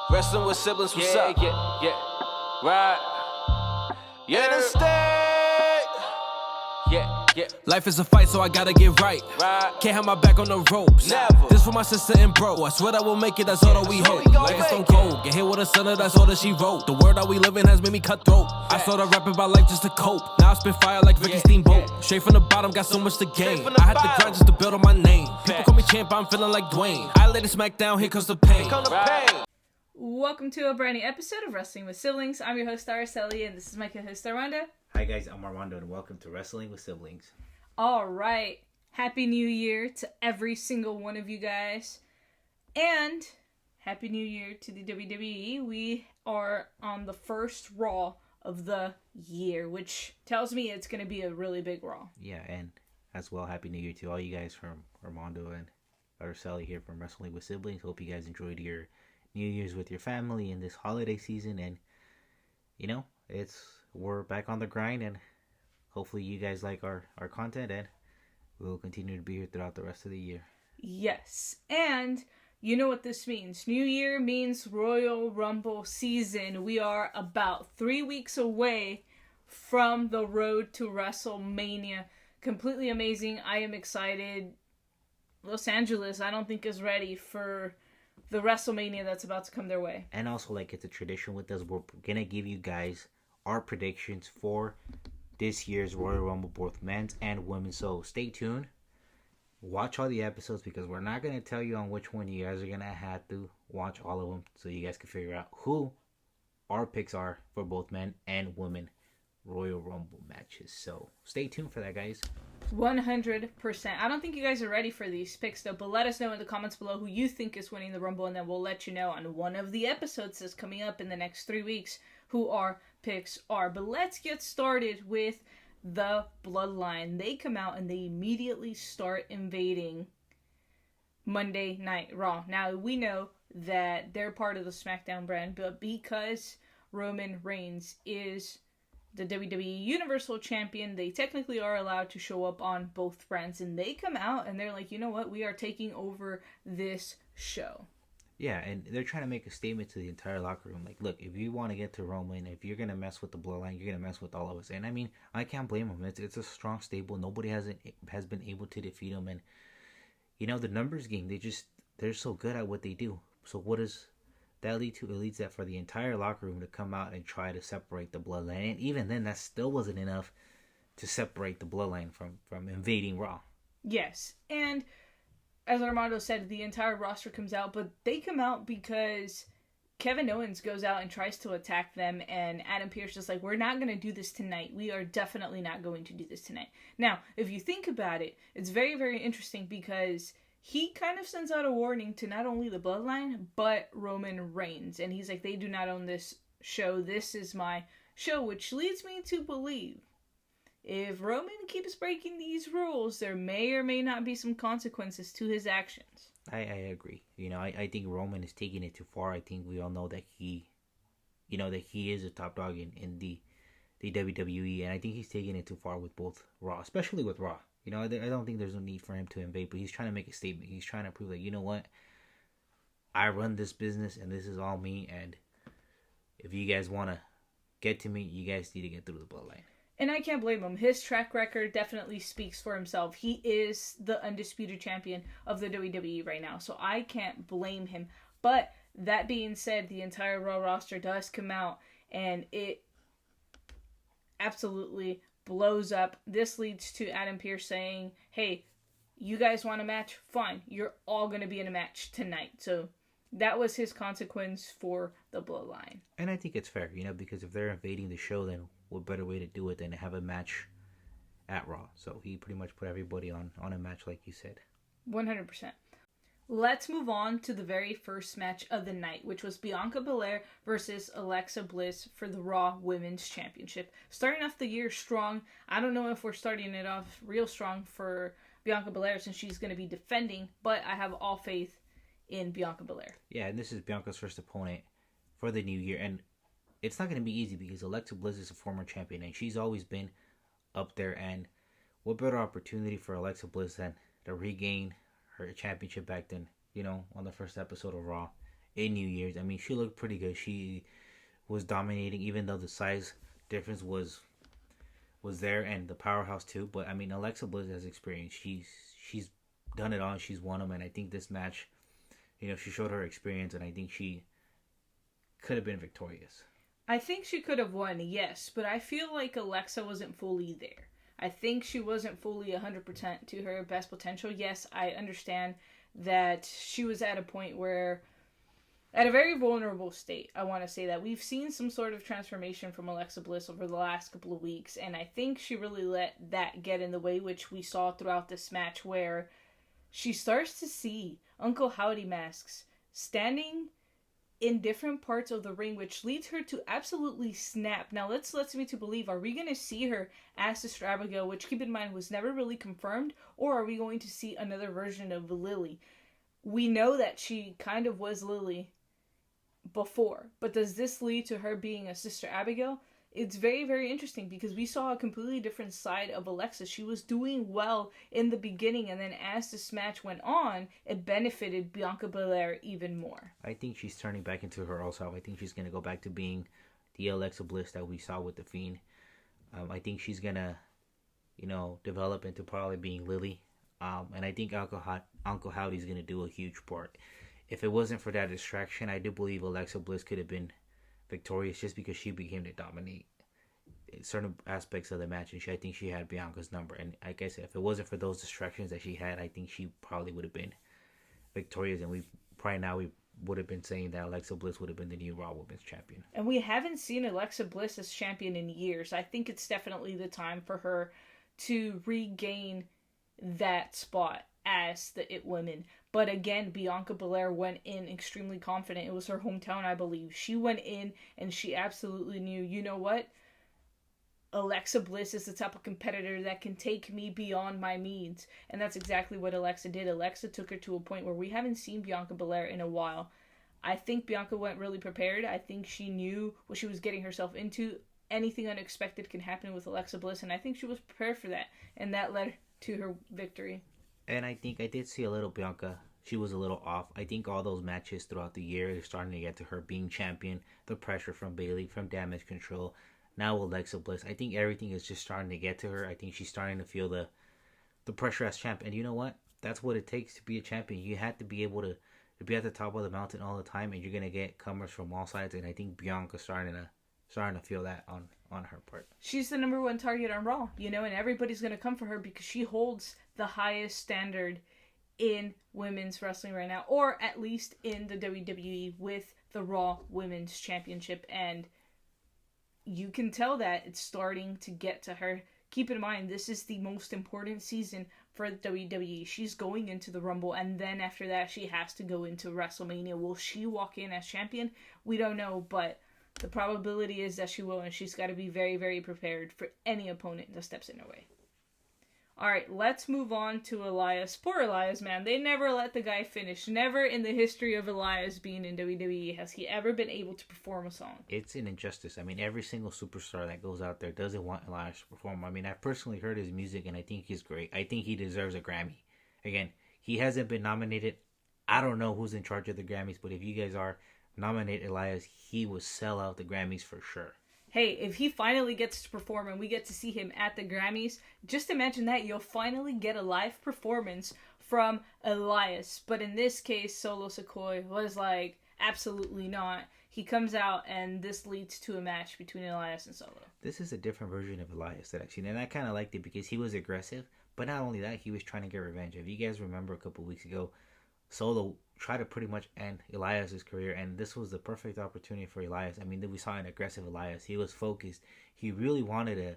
Wrestling with siblings, what's up? Yeah. Right. Yeah. Interstate. Yeah. Life is a fight, so I gotta get right. Can't have my back on the ropes. Never. This for my sister and bro. I swear that we'll make it, that's all that we hope. Life is stone cold. Get hit with a sinner, that's all that she wrote. The world that we live in has made me cutthroat. I started rapping about life just to cope. Now I spit fire like Ricky Steamboat. Straight from the bottom, got so much to gain. I had to grind just to build on my name. People call me champ, I'm feeling like Dwayne. I laid it smack down, here comes the pain. Welcome to a brand new episode of Wrestling with Siblings. I'm your host, Araceli, and this is my co-host, Armando. Hi guys, I'm Armando, and welcome to Wrestling with Siblings. All right. Happy New Year to every single one of you guys. And Happy New Year to the WWE. We are on the first Raw of the year, which tells me it's going to be a really big Raw. Yeah, and as well, Happy New Year to all you guys from Armando and Araceli here from Wrestling with Siblings. Hope you guys enjoyed your New Year's with your family in this holiday season. And, you know, we're back on the grind, and hopefully you guys like our content, and we'll continue to be here throughout the rest of the year. Yes, and you know what this means. New Year means Royal Rumble season. We are about 3 weeks away from the road to WrestleMania. Completely amazing. I am excited. Los Angeles, I don't think, is ready for the WrestleMania that's about to come their way. And also, like, it's a tradition with us. We're going to give you guys our predictions for this year's Royal Rumble, both men's and women's. So stay tuned. Watch all the episodes, because we're not going to tell you on which one. You guys are going to have to watch all of them so you guys can figure out who our picks are for both men and women Royal Rumble matches. So stay tuned for that, guys. 100%. I don't think you guys are ready for these picks, though, but let us know in the comments below who you think is winning the Rumble, and then we'll let you know on one of the episodes that's coming up in the next 3 weeks who our picks are. But let's get started with the Bloodline. They come out and they immediately start invading Monday Night Raw. Now, we know that they're part of the SmackDown brand, but because Roman Reigns is the WWE Universal Champion, they technically are allowed to show up on both brands, and they come out and they're like, you know what, we are taking over this show. Yeah, and they're trying to make a statement to the entire locker room. Like, look, if you want to get to Roman, if you're going to mess with the Bloodline, you're going to mess with all of us. And I mean, I can't blame them. It's a strong stable. Nobody has been able to defeat them. And, you know, the numbers game, they're so good at what they do. So what does that lead to? It leads that for the entire locker room to come out and try to separate the Bloodline. And even then, that still wasn't enough to separate the Bloodline from invading Raw. Yes, and as Armando said, the entire roster comes out, but they come out because Kevin Owens goes out and tries to attack them, and Adam Pearce is like, we're not going to do this tonight. We are definitely not going to do this tonight. Now, if you think about it, it's very, very interesting, because he kind of sends out a warning to not only the Bloodline, but Roman Reigns. And he's like, they do not own this show. This is my show, which leads me to believe if Roman keeps breaking these rules, there may or may not be some consequences to his actions. I agree. You know, I think Roman is taking it too far. I think we all know that he is a top dog in the WWE, and I think he's taking it too far with both Raw, especially with Raw. You know, I don't think there's no need for him to invade, but he's trying to make a statement. He's trying to prove that, you know what, I run this business, and this is all me, and if you guys want to get to me, you guys need to get through the Bloodline. And I can't blame him. His track record definitely speaks for himself. He is the undisputed champion of the WWE right now, so I can't blame him. But that being said, the entire Raw roster does come out, and it absolutely blows up. This leads to Adam Pearce saying, hey, you guys want a match? Fine. You're all going to be in a match tonight. So that was his consequence for the Bloodline. And I think it's fair, you know, because if they're invading the show, then what better way to do it than to have a match at Raw? So he pretty much put everybody on a match, like you said. 100%. Let's move on to the very first match of the night, which was Bianca Belair versus Alexa Bliss for the Raw Women's Championship. Starting off the year strong. I don't know if we're starting it off real strong for Bianca Belair since she's going to be defending, but I have all faith in Bianca Belair. Yeah, and this is Bianca's first opponent for the new year, and it's not going to be easy because Alexa Bliss is a former champion, and she's always been up there, and what better opportunity for Alexa Bliss than to regain her championship back then, you know, on the first episode of Raw, in New Year's. I mean, she looked pretty good. She was dominating, even though the size difference was there, and the powerhouse too. But I mean, Alexa Bliss has experience. She's done it all, and she's won them. And I think this match, she showed her experience, and I think she could have been victorious. I think she could have won, yes, but I feel like Alexa wasn't fully there. I think she wasn't fully 100% to her best potential. Yes, I understand that she was at a point where, at a very vulnerable state, I want to say that. We've seen some sort of transformation from Alexa Bliss over the last couple of weeks, and I think she really let that get in the way, which we saw throughout this match, where she starts to see Uncle Howdy masks standing in different parts of the ring, which leads her to absolutely snap. Now, let's me to believe, are we going to see her as Sister Abigail, which, keep in mind, was never really confirmed, or are we going to see another version of Lily? We know that she kind of was Lily before, but does this lead to her being a Sister Abigail? It's very, very interesting, because we saw a completely different side of Alexa. She was doing well in the beginning, and then as this match went on, it benefited Bianca Belair even more. I think she's turning back into her old self. I think she's going to go back to being the Alexa Bliss that we saw with The Fiend. I think she's going to, develop into probably being Lily. And I think Uncle Howdy's going to do a huge part. If it wasn't for that distraction, I do believe Alexa Bliss could have been victorious, just because she became to dominate certain aspects of the match, and I think she had Bianca's number. And like I said, if it wasn't for those distractions that she had, I think she probably would have been victorious, and we would have been saying that Alexa Bliss would have been the new Raw Women's Champion. And we haven't seen Alexa Bliss as champion in years. I think it's definitely the time for her to regain that spot as the It Woman. But again, Bianca Belair went in extremely confident. It was her hometown, I believe. She went in and she absolutely knew, you know what? Alexa Bliss is the type of competitor that can take me beyond my means. And that's exactly what Alexa did. Alexa took her to a point where we haven't seen Bianca Belair in a while. I think Bianca went really prepared. I think she knew what she was getting herself into. Anything unexpected can happen with Alexa Bliss, and I think she was prepared for that. And that led to her victory. And I think I did see a little Bianca. She was a little off. I think all those matches throughout the year are starting to get to her being champion. The pressure from Bayley, from Damage Control, now Alexa Bliss. I think everything is just starting to get to her. I think she's starting to feel the pressure as champ. And you know what? That's what it takes to be a champion. You have to be able to be at the top of the mountain all the time, and you're gonna get comers from all sides. And I think Bianca's starting to feel that on her part. She's the number one target on Raw, and everybody's gonna come for her because she holds the highest standard in women's wrestling right now, or at least in the WWE with the Raw Women's Championship, and you can tell that it's starting to get to her. Keep in mind, this is the most important season for the WWE. She's going into the Rumble, and then after that, she has to go into WrestleMania. Will she walk in as champion? We don't know, but the probability is that she will, and she's got to be very, very prepared for any opponent that steps in her way. Alright, let's move on to Elias. Poor Elias, man. They never let the guy finish. Never in the history of Elias being in WWE has he ever been able to perform a song. It's an injustice. I mean, every single superstar that goes out there doesn't want Elias to perform. I mean, I personally heard his music, and I think he's great. I think he deserves a Grammy. Again, he hasn't been nominated. I don't know who's in charge of the Grammys, but if you guys are, nominate Elias. He will sell out the Grammys for sure. Hey, if he finally gets to perform and we get to see him at the Grammys, just imagine that. You'll finally get a live performance from Elias. But in this case, Solo Sikoa was like, absolutely not. He comes out and this leads to a match between Elias and Solo. This is a different version of Elias that I've seen, and I kind of liked it because he was aggressive. But not only that, he was trying to get revenge. If you guys remember a couple weeks ago, Solo tried to pretty much end Elias' career, and this was the perfect opportunity for Elias. I mean, we saw an aggressive Elias. He was focused. He really wanted to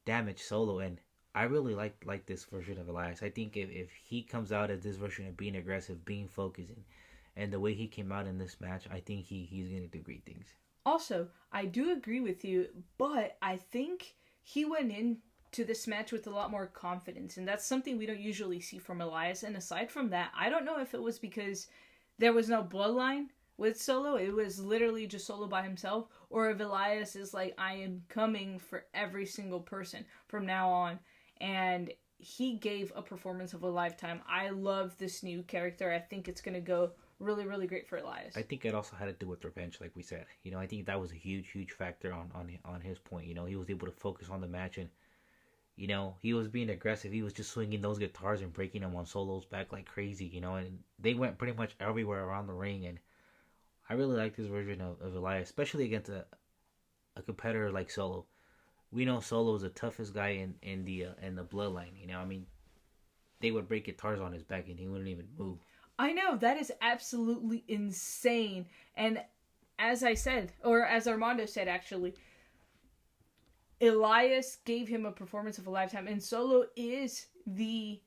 damage Solo, and I really like this version of Elias. I think if he comes out as this version of being aggressive, being focused, and the way he came out in this match, I think he's going to do great things. Also, I do agree with you, but I think he went in to this match with a lot more confidence, and that's something we don't usually see from Elias. And aside from that, I don't know if it was because there was no bloodline with Solo, it was literally just Solo by himself, or if Elias is like, I am coming for every single person from now on, and he gave a performance of a lifetime. I love this new character. I think it's going to go really, really great for Elias. I think it also had to do with revenge, like we said. You know, I think that was a huge factor on his point. You know, he was able to focus on the match, and you know, he was being aggressive. He was just swinging those guitars and breaking them on Solo's back like crazy. You know, and they went pretty much everywhere around the ring, and I really like this version of Elias, especially against a competitor like Solo. We know Solo is the toughest guy in the Bloodline. You know, I mean, they would break guitars on his back and he wouldn't even move. I know, that is absolutely insane. And as I said, or as Armando said actually, Elias gave him a performance of a lifetime, and Solo is the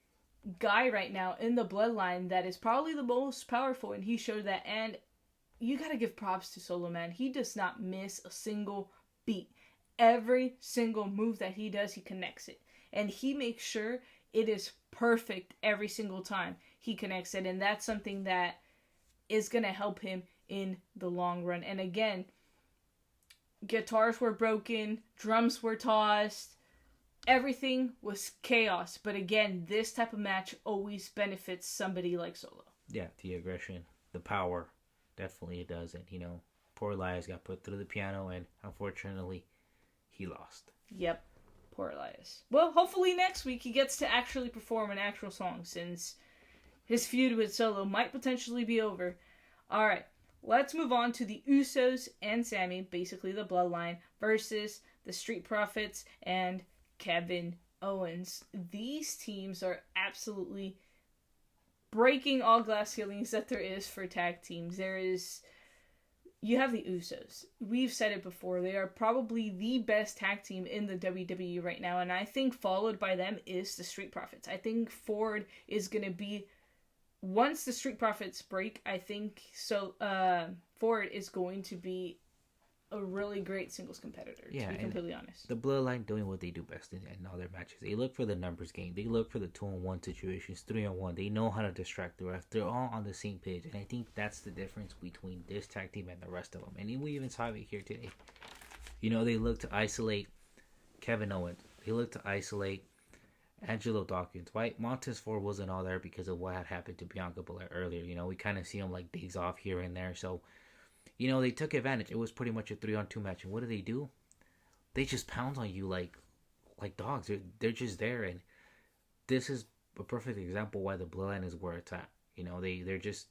guy right now in the Bloodline that is probably the most powerful, and he showed that. And you gotta give props to Solo, man. He does not miss a single beat. Every single move that he does, he connects it. And he makes sure it is perfect every single time he connects it. And that's something that is going to help him in the long run. And again, guitars were broken, drums were tossed, everything was chaos. But again, this type of match always benefits somebody like Solo. Yeah, the aggression, the power, definitely it does. And, you know, poor Elias got put through the piano, and unfortunately, he lost. Yep, poor Elias. Well, hopefully next week he gets to actually perform an actual song, since his feud with Solo might potentially be over. Alright, let's move on to the Usos and Sami, basically the Bloodline, versus the Street Profits and Kevin Owens. These teams are absolutely breaking all glass ceilings that there is for tag teams. You have the Usos. We've said it before. They are probably the best tag team in the WWE right now. And I think followed by them is the Street Profits. I think Ford is going to be... Once the Street Profits break, I think Ford is going to be a really great singles competitor, to be completely honest. The Bloodline doing what they do best in all their matches. They look for the numbers game. They look for the 2-on-1 situations, 3-on-1. They know how to distract the ref. They're all on the same page. And I think that's the difference between this tag team and the rest of them. And we even saw it here today. You know, they look to isolate Kevin Owens. They look to isolate Angelo Dawkins. Why Montez Ford wasn't all there because of what had happened to Bianca Belair earlier. You know, we kind of see him like days off here and there. So, you know, they took advantage. It was pretty much a 3-on-2 match. And what do? They just pound on you like dogs. They're just there. And this is a perfect example why the Bloodline is where it's at. You know, they're just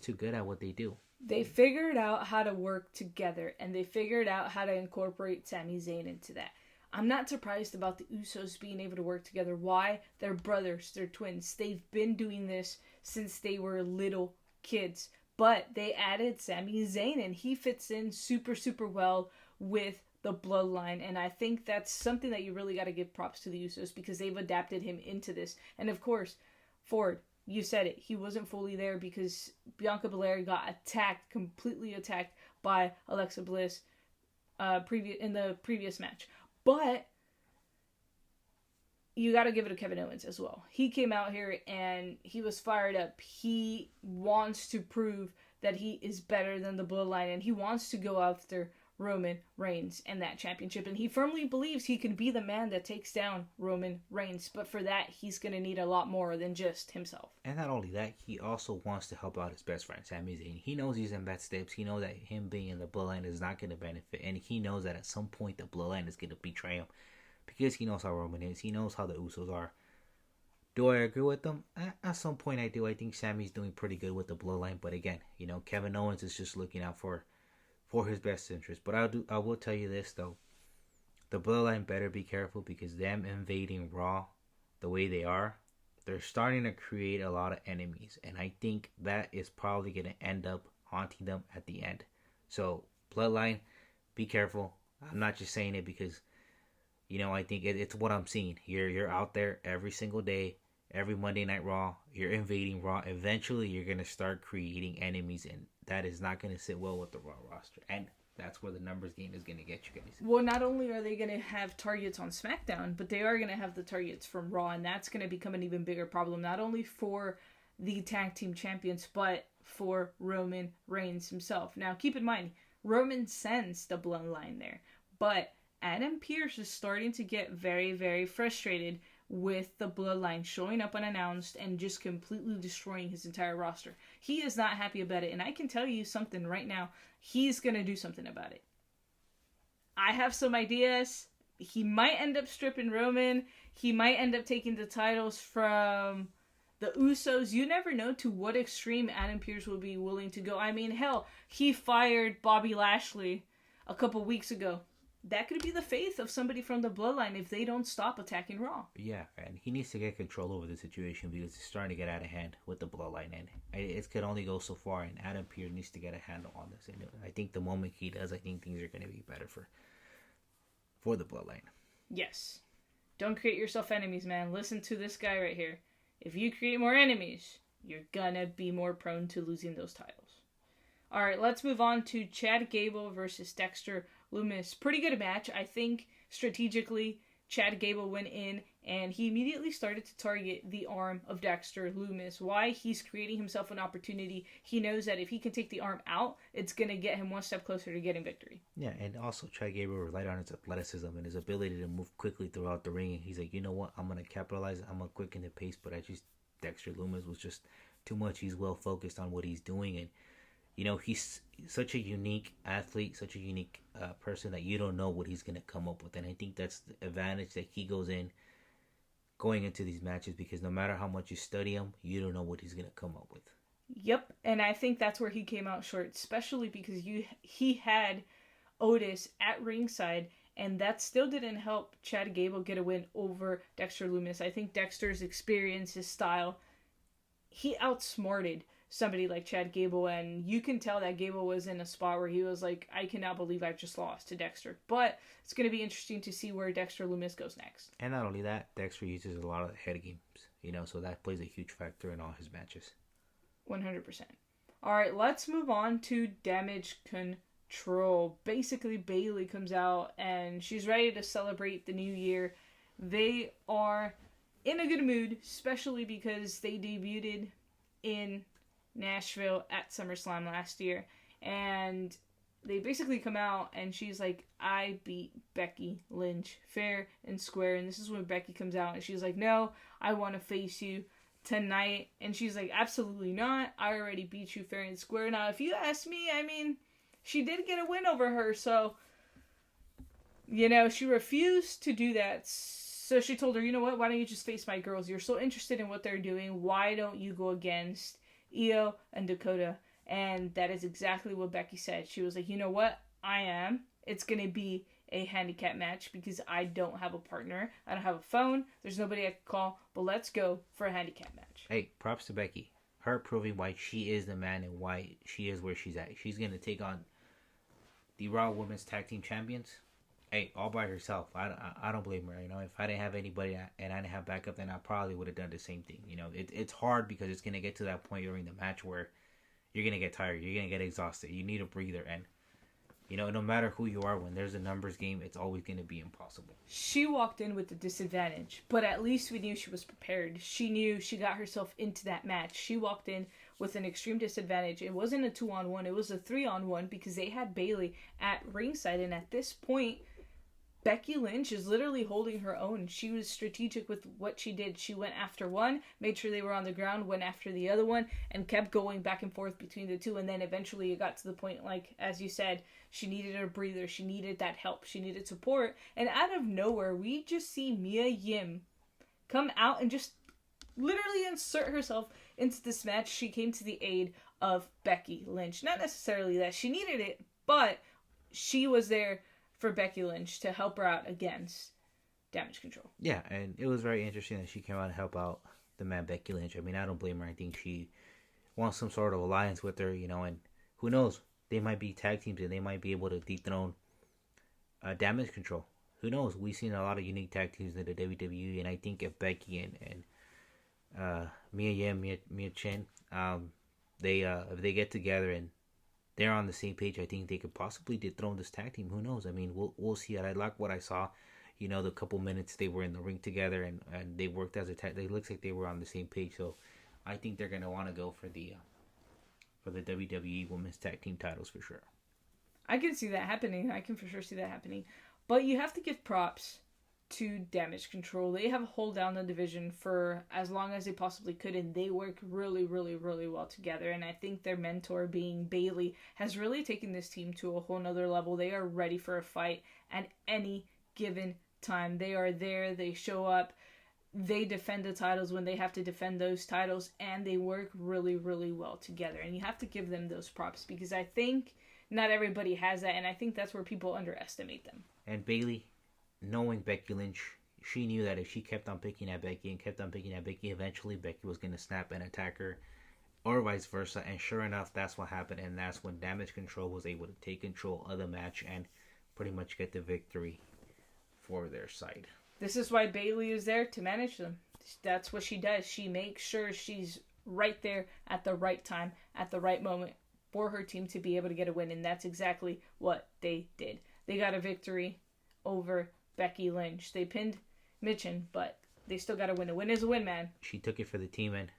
too good at what they do. They figured out how to work together, and they figured out how to incorporate Sami Zayn into that. I'm not surprised about the Usos being able to work together. Why? They're brothers. They're twins. They've been doing this since they were little kids. But they added Sami Zayn, and he fits in super, super well with the Bloodline. And I think that's something that you really got to give props to the Usos, because they've adapted him into this. And of course, Ford, you said it. He wasn't fully there because Bianca Belair got completely attacked by Alexa Bliss in the previous match. But you got to give it to Kevin Owens as well. He came out here and he was fired up. He wants to prove that he is better than the Bloodline, and he wants to go after Roman Reigns and that championship. And he firmly believes he can be the man that takes down Roman Reigns. But for that, he's going to need a lot more than just himself. And not only that, he also wants to help out his best friend, Sami Zayn. He knows he's in bad steps. He knows that him being in the Bloodline is not going to benefit. And he knows that at some point the Bloodline is going to betray him, because he knows how Roman is. He knows how the Usos are. Do I agree with them? At some point I do. I think Sami's doing pretty good with the Bloodline. But again, you know, Kevin Owens is just looking out for his best interest. But I will tell you this, though. The Bloodline better be careful, because them invading Raw the way they are, they're starting to create a lot of enemies. And I think that is probably going to end up haunting them at the end. So, Bloodline, be careful. I'm not just saying it because, you know, I think it's what I'm seeing. You're out there every single day, every Monday Night Raw. You're invading Raw. Eventually, you're going to start creating enemies, and that is not going to sit well with the Raw roster. And that's where the numbers game is going to get you guys. Well, not only are they going to have targets on SmackDown, but they are going to have the targets from Raw, and that's going to become an even bigger problem, not only for the tag team champions, but for Roman Reigns himself. Now, keep in mind, Roman sends the Bloodline there, but Adam Pearce is starting to get very, very frustrated with the Bloodline showing up unannounced and just completely destroying his entire roster. He is not happy about it, and I can tell you something right now. He's going to do something about it. I have some ideas. He might end up stripping Roman. He might end up taking the titles from the Usos. You never know to what extreme Adam Pearce will be willing to go. I mean, hell, he fired Bobby Lashley a couple weeks ago. That could be the fate of somebody from the Bloodline if they don't stop attacking Raw. Yeah, and he needs to get control over the situation because it's starting to get out of hand with the Bloodline, and it could only go so far, and Adam Pearce needs to get a handle on this. And I think the moment he does, I think things are going to be better for the Bloodline. Yes. Don't create yourself enemies, man. Listen to this guy right here. If you create more enemies, you're gonna be more prone to losing those titles. Alright, let's move on to Chad Gable versus Dexter Lumis. Pretty good match. I think strategically, Chad Gable went in and he immediately started to target the arm of Dexter Lumis. Why? He's creating himself an opportunity. He knows that if he can take the arm out, it's going to get him one step closer to getting victory. Yeah, and also Chad Gable relied on his athleticism and his ability to move quickly throughout the ring. And he's like, you know what? I'm going to capitalize. I'm going to quicken the pace. But Dexter Lumis was just too much. He's well focused on what he's doing. And, you know, he's such a unique athlete, such a unique person that you don't know what he's going to come up with. And I think that's the advantage that he going into these matches, because no matter how much you study him, you don't know what he's going to come up with. Yep, and I think that's where he came out short, especially because he had Otis at ringside, and that still didn't help Chad Gable get a win over Dexter Lumis. I think Dexter's experience, his style, he outsmarted somebody like Chad Gable, and you can tell that Gable was in a spot where he was like, I cannot believe I just lost to Dexter. But it's going to be interesting to see where Dexter Lumis goes next. And not only that, Dexter uses a lot of head games, you know, so that plays a huge factor in all his matches. 100%. Alright, let's move on to Damage Control. Basically, Bayley comes out and she's ready to celebrate the new year. They are in a good mood, especially because they debuted in Nashville at SummerSlam last year, and they basically come out and she's like, I beat Becky Lynch fair and square. And this is when Becky comes out and she's like, no, I want to face you tonight. And she's like, absolutely not, I already beat you fair and square. Now if you ask me, I mean, she did get a win over her, so you know, she refused to do that. So she told her, you know what, why don't you just face my girls? You're so interested in what they're doing, why don't you go against Io and Dakota? And that is exactly what Becky said. She was like, you know what, I am. It's going to be a handicap match because I don't have a partner. I don't have a phone. There's nobody I can call. But let's go for a handicap match. Hey, props to Becky. Her proving why she is the man and why she is where she's at. She's going to take on the Raw Women's Tag Team Champions. Hey, all by herself. I don't blame her. You know, if I didn't have anybody and I didn't have backup, then I probably would have done the same thing. You know, it's hard because it's going to get to that point during the match where you're going to get tired. You're going to get exhausted. You need a breather. And, you know, no matter who you are, when there's a numbers game, it's always going to be impossible. She walked in with a disadvantage, but at least we knew she was prepared. She knew she got herself into that match. She walked in with an extreme disadvantage. It wasn't a 2-on-1. It was a 3-on-1 because they had Bayley at ringside. And at this point, Becky Lynch is literally holding her own. She was strategic with what she did. She went after one, made sure they were on the ground, went after the other one, and kept going back and forth between the two. And then eventually it got to the point, like, as you said, she needed a breather. She needed that help. She needed support. And out of nowhere, we just see Mia Yim come out and just literally insert herself into this match. She came to the aid of Becky Lynch. Not necessarily that she needed it, but she was there for Becky Lynch to help her out against Damage Control. Yeah, and it was very interesting that she came out to help out the man Becky Lynch. I mean, I don't blame her. I think she wants some sort of alliance with her, you know, and who knows? They might be tag teams and they might be able to dethrone Damage Control. Who knows? We've seen a lot of unique tag teams in the WWE, and I think if Becky and Mia Yim, Mia Chen, if they get together and they're on the same page, I think they could possibly dethrone this tag team. Who knows? I mean, we'll see. I like what I saw. You know, the couple minutes they were in the ring together and they worked as a tag. It looks like they were on the same page. So I think they're gonna want to go for the WWE Women's Tag Team titles for sure. I can see that happening. I can for sure see that happening. But you have to give props to Damage Control. They have held down the division for as long as they possibly could, and they work really, really, really well together. And I think their mentor, being Bayley, has really taken this team to a whole nother level. They are ready for a fight at any given time. They are there, they show up, they defend the titles when they have to defend those titles, and they work really, really well together. And you have to give them those props, because I think not everybody has that, and I think that's where people underestimate them. And Bayley, knowing Becky Lynch, she knew that if she kept on picking at Becky, eventually Becky was going to snap and attack her, or vice versa. And sure enough, that's what happened, and that's when Damage Control was able to take control of the match and pretty much get the victory for their side. This is why Bayley is there, to manage them. That's what she does. She makes sure she's right there at the right time, at the right moment, for her team to be able to get a win, and that's exactly what they did. They got a victory over Becky Lynch. They pinned Mitchin, but they still got to win. A win is a win, man. She took it for the team, and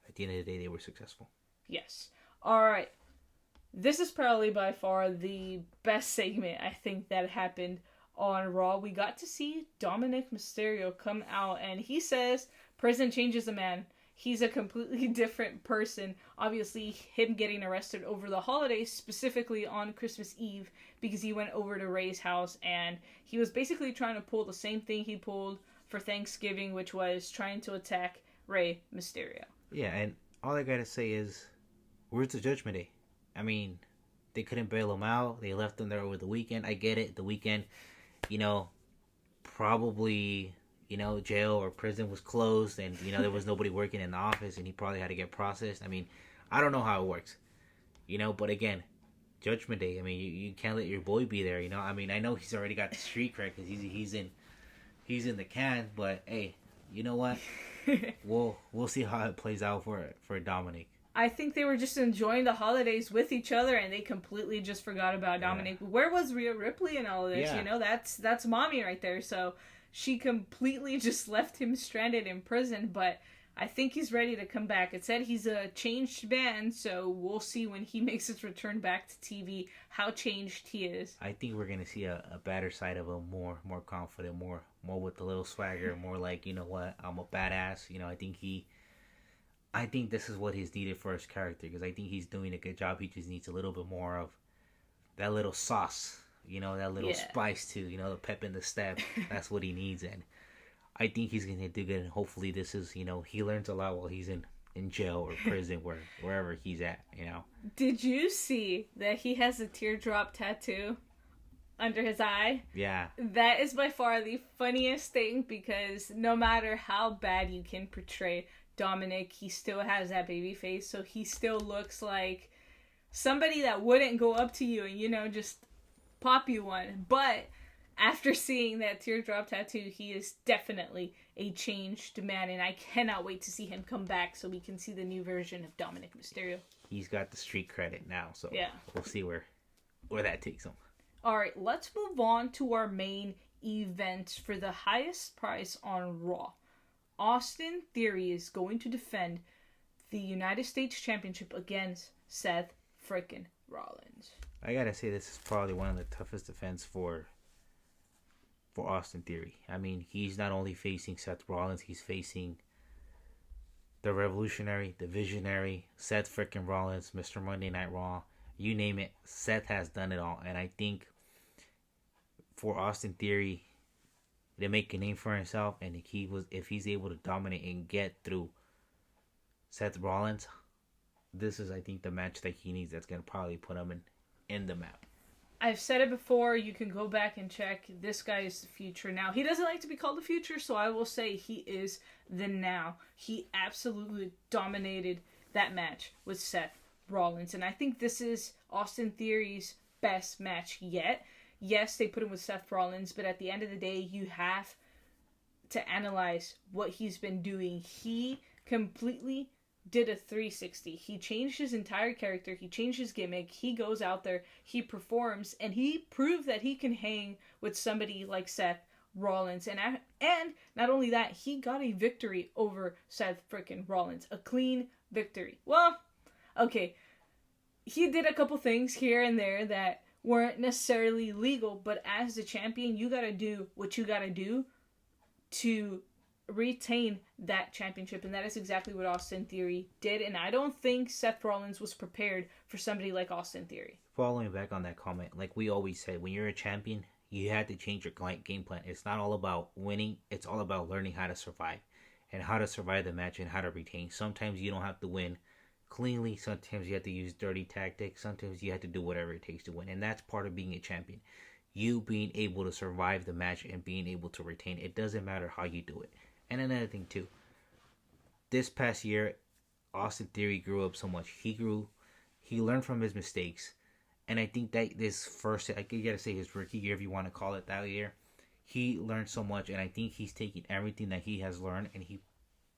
at the end of the day, they were successful. Yes. All right. This is probably by far the best segment, I think, that happened on Raw. We got to see Dominik Mysterio come out, and he says prison changes a man. He's a completely different person. Obviously, him getting arrested over the holidays, specifically on Christmas Eve, because he went over to Ray's house, and he was basically trying to pull the same thing he pulled for Thanksgiving, which was trying to attack Rey Mysterio. Yeah, and all I gotta say is, where's the Judgment Day? I mean, they couldn't bail him out. They left him there over the weekend. I get it. The weekend, probably, jail or prison was closed, and, there was nobody working in the office, and he probably had to get processed. I mean, I don't know how it works, but again, Judgment Day, I mean, you can't let your boy be there, I mean, I know he's already got the street cred because he's in the can, but hey, you know what? we'll see how it plays out for Dominik. I think they were just enjoying the holidays with each other, and they completely just forgot about Dominik. Yeah. Where was Rhea Ripley in all of this? Yeah. That's mommy right there. So she completely just left him stranded in prison, but I think he's ready to come back. It said he's a changed man, so we'll see when he makes his return back to TV how changed he is. I think we're gonna see a better side of him, more confident, more with a little swagger, more like, you know what, I'm a badass. I think this is what he's needed for his character, because I think he's doing a good job. He just needs a little bit more of that little sauce, that little spice to, the pep in the step. That's what he needs, and I think he's going to do good, and hopefully this is, he learns a lot while he's in jail or prison, wherever he's at, Did you see that he has a teardrop tattoo under his eye? Yeah. That is by far the funniest thing, because no matter how bad you can portray Dominik, he still has that baby face, so he still looks like somebody that wouldn't go up to you and, just pop you one. But after seeing that teardrop tattoo, he is definitely a changed man, and I cannot wait to see him come back so we can see the new version of Dominik Mysterio. He's got the street credit now, so yeah. We'll see where that takes him. All right, let's move on to our main event for the highest price on Raw. Austin Theory is going to defend the United States Championship against Seth frickin' Rollins. I gotta say, this is probably one of the toughest defense for Austin Theory. I mean, he's not only facing Seth Rollins, he's facing the Revolutionary, the Visionary, Seth frickin' Rollins, Mr. Monday Night Raw. You name it, Seth has done it all. And I think for Austin Theory to make a name for himself, and if he's able to dominate and get through Seth Rollins, this is, I think, the match that he needs that's going to probably put him in the map. I've said it before, you can go back and check. This guy is the future now. He doesn't like to be called the future, so I will say he is the now. He absolutely dominated that match with Seth Rollins, and I think this is Austin Theory's best match yet. Yes, they put him with Seth Rollins, but at the end of the day, you have to analyze what he's been doing. He completely did a 360. He changed his entire character. He changed his gimmick. He goes out there, he performs, and he proved that he can hang with somebody like Seth Rollins. And not only that, he got a victory over Seth frickin' Rollins. A clean victory. Well, okay, he did a couple things here and there that weren't necessarily legal, but as the champion, you gotta do what you gotta do to retain that championship, and that is exactly what Austin Theory did. And I don't think Seth Rollins was prepared for somebody like Austin Theory. Following back on that comment, like we always said, when you're a champion, you had to change your game plan. It's not all about winning, it's all about learning how to survive and how to survive the match and how to retain. Sometimes you don't have to win cleanly, sometimes you have to use dirty tactics, sometimes you have to do whatever it takes to win, and that's part of being a champion. You being able to survive the match and being able to retain. It doesn't matter how you do it. And another thing too, this past year, Austin Theory grew up so much. He learned from his mistakes. And I think that this first, I gotta say his rookie year, if you want to call it that year, he learned so much. And I think he's taken everything that he has learned and he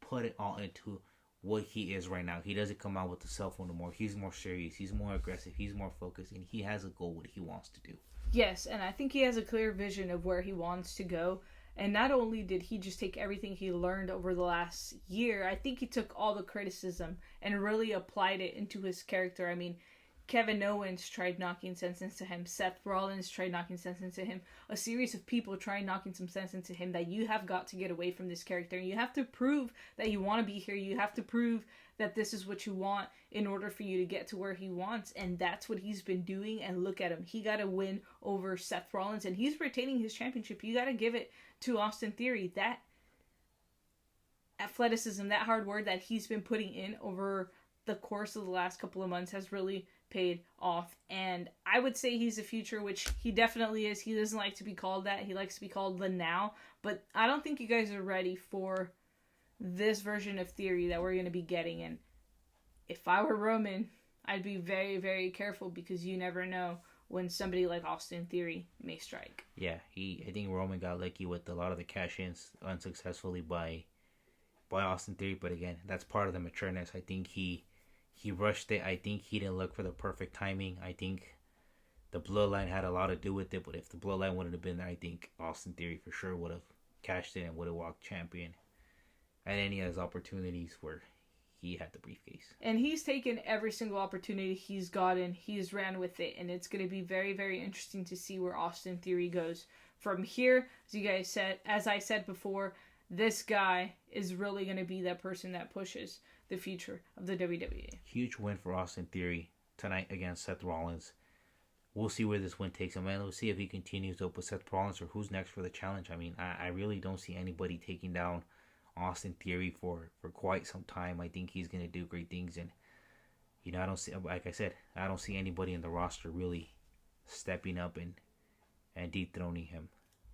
put it all into what he is right now. He doesn't come out with the cell phone anymore. He's more serious. He's more aggressive. He's more focused. And he has a goal, what he wants to do. Yes, and I think he has a clear vision of where he wants to go. And not only did he just take everything he learned over the last year, I think he took all the criticism and really applied it into his character. I mean, Kevin Owens tried knocking sense into him. Seth Rollins tried knocking sense into him. A series of people tried knocking some sense into him that you have got to get away from this character. You have to prove that you want to be here. You have to prove that this is what you want in order for you to get to where he wants. And that's what he's been doing. And look at him. He got a win over Seth Rollins and he's retaining his championship. You got to give it to Austin Theory. That athleticism, that hard work that he's been putting in over the course of the last couple of months has really paid off. And I would say he's the future, which he definitely is. He doesn't like to be called that. He likes to be called the now. But I don't think you guys are ready for this version of Theory that we're going to be getting. And if I were Roman, I'd be very, very careful because you never know when somebody like Austin Theory may strike. Yeah, I think Roman got lucky with a lot of the cash-ins unsuccessfully by Austin Theory. But again, that's part of the matureness. I think he rushed it. I think he didn't look for the perfect timing. I think the Bloodline had a lot to do with it. But if the Bloodline wouldn't have been there, I think Austin Theory for sure would have cashed in and would have walked champion at any of his opportunities where he had the briefcase. And he's taken every single opportunity he's gotten. He's ran with it. And it's going to be very, very interesting to see where Austin Theory goes from here. As I said before, this guy is really going to be that person that pushes the future of the WWE. Huge win for Austin Theory tonight against Seth Rollins. We'll see where this win takes him. And we'll see if he continues up with Seth Rollins or who's next for the challenge. I mean, I really don't see anybody taking down Austin Theory for quite some time. I think he's going to do great things. And, I don't see, like I said, I don't see anybody in the roster really stepping up and dethroning him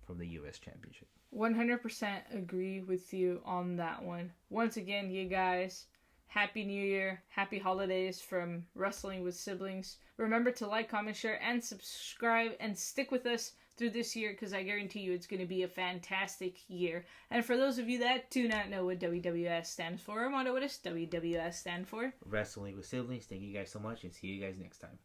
from the U.S. Championship. 100% agree with you on that one. Once again, you guys, Happy New Year, Happy Holidays from Wrestling with Siblings. Remember to like, comment, share, and subscribe, and stick with us through this year because I guarantee you it's going to be a fantastic year. And for those of you that do not know what WWS stands for, Armando, what does WWS stand for? Wrestling with Siblings. Thank you guys so much and see you guys next time.